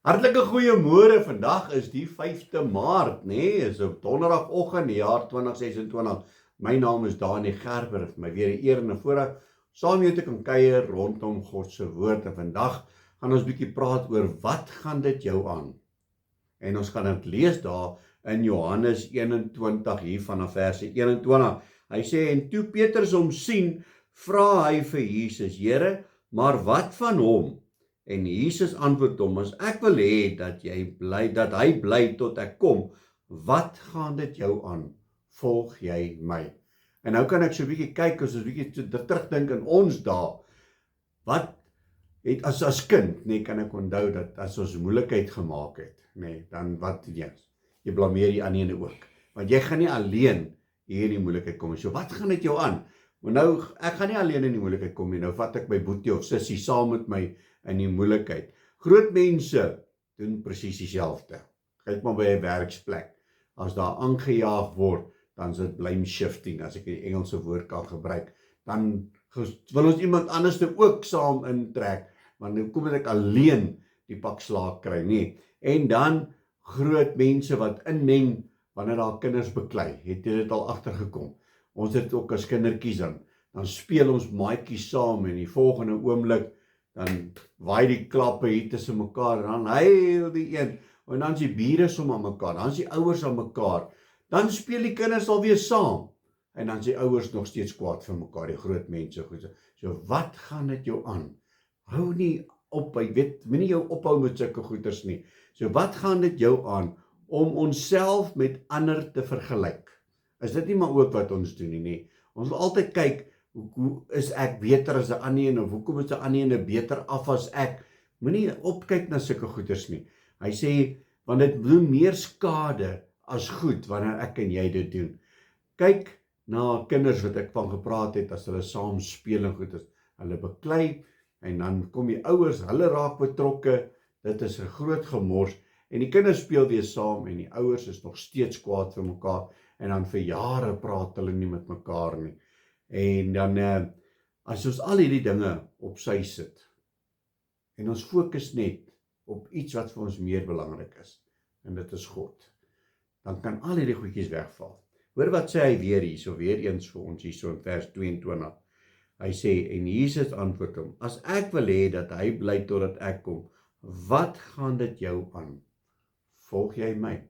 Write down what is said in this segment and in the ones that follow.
Hartlike goeiemôre, vandag is die 5de Maart, is op donderdagoggend die jaar 2026. My naam is Dani Gerber, vir my weer 'n eer en 'n voorreg saam met jou te kan kuier rondom God se woord. En vandag gaan ons bietjie praat oor wat gaan dit jou aan? En ons gaan dit lees daar in Johannes 21 hier vanaf verse 21. Hy sê, en toe Petrus hom sien, vra hy vir Jesus, Here, maar wat van hom? En Jesus antwoord hom, as ek wil hê dat hy bly tot ek kom, wat gaan dit jou aan? Volg jy my? En nou kan ek so 'n bietjie kyk, as ons 'n bietjie terugdink in ons dae. Wat het as kind, kan ek onthou dat as ons moeilikheid gemaak het, dan wat doen jy? Jy blameer die ander ene ook. Want jy gaan nie alleen hier in die moeilikheid kom. So wat gaan dit jou aan? Maar nou, ek gaan nie alleen in die moeilikheid kom nie. Nou vat ek my boetie of sussie saam met my in die moeilikheid. Groot mense doen presies dieselfde. Kyk maar by 'n werksplek. As daar aangejaag word, dan is dit blame shifting, as ek die Engelse woord kan gebruik. Dan wil ons iemand anders ook saam intrek, want nou kom ek alleen die pak slaag kry, nie. En dan groot mense wat inmeng wanneer daar kinders beklei. Het jy dit al agtergekom? Ons het ook as kindertjies dan speel ons maatjies saam en die volgende oomblik dan waai die klappe hier tussen mekaar en dan huil die een en dan is die bure som aan mekaar, dan is die ouers aan mekaar, dan speel die kinders alweer saam en dan is die ouers nog steeds kwaad vir mekaar, die groot mense. So wat gaan dit jou aan? Hou nie op, jy weet, moenie jou ophou met sulke goeters nie. So wat gaan dit jou aan om onsself met ander te vergelyk? Is dit nie maar ook wat ons doen nie? Ons wil altyd kyk, hoe is ek beter as 'n ander een, of hoekom is 'n ander een beter af as ek? Moenie opkyk na sulke goeters nie. Hy sê, want dit doen meer skade as goed wanneer ek en jy dit doen. Kyk na kinders wat ek van gepraat het, as hulle saam speel en goeters, hulle beklei, en dan kom die ouers, hulle raak betrokke, dit is 'n groot gemors, en die kinders speel weer saam, en die ouers is nog steeds kwaad vir mekaar, en dan vir jare praat hulle nie met mekaar nie. En dan, as ons al hierdie dinge op sy sit, en ons fokus net op iets wat vir ons meer belangrik is, en dit is God, dan kan al hierdie goedjies wegval. Hoor wat sê hy weer eens vir ons hierso in vers 22. Hy sê, en Jesus antwoord hom, as ek wil hê dat hy bly totdat ek kom, wat gaan dit jou aan? Volg jy my?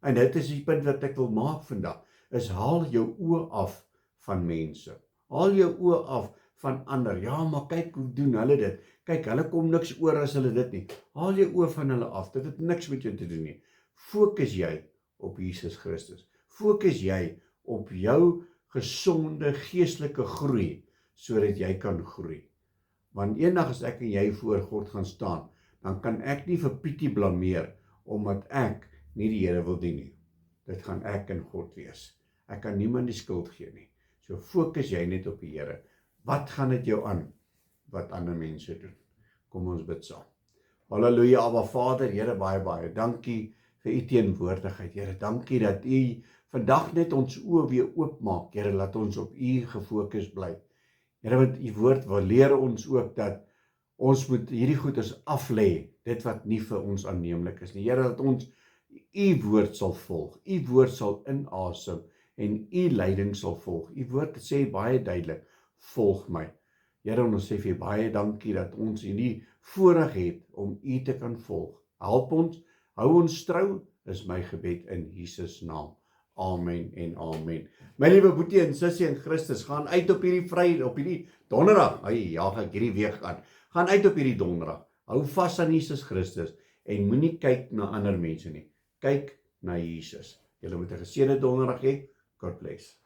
En dit is die punt wat ek wil maak vandag, is haal jou oë af van mense. Haal jou oë af van ander. Ja, maar kyk, hoe doen hulle dit? Kyk, hulle kom niks oor as hulle dit nie. Haal jou oë van hulle af, dit het niks met jou te doen nie. Fokus jy op Jesus Christus. Fokus jy op jou gesonde geestelike groei, sodat jy kan groei. Want eendag as ek en jy voor God gaan staan, dan kan ek nie vir Pietie blameer, omdat ek nie die Here wil dien nie. Dit gaan ek en God wees. Ek kan niemand die skuld gee nie. So fokus jy net op die Here. Wat gaan dit jou aan, wat ander mense doen? Kom ons bid saam. Halleluja, Abba Vader, Here, baie dankie vir u teenwoordigheid. Here, dankie dat u vandag net ons oë weer oopmaak. Here, laat ons op u gefokus bly. Here, want u woord leer ons ook dat ons moet hierdie goeders aflê, dit wat nie vir ons aanneemlik is nie. Here, dat ons u woord sal volg, u woord sal inasem en u leiding sal volg. U woord sê baie duidelik, volg my. Here, ons sê vir baie dankie dat ons hierdie voorreg het om u te kan volg. Help ons, hou ons trou, is my gebed in Jesus naam. Amen en amen. My liewe boetie en sussie in Christus, gaan uit op hierdie donderdag. Jaag ek hierdie week aan. Gaan uit op hierdie donderdag. Hou vas aan Jesus Christus en moenie kyk na ander mense nie. Kyk na Jesus. Julle moet 'n geseënde donderdag hê. God bless.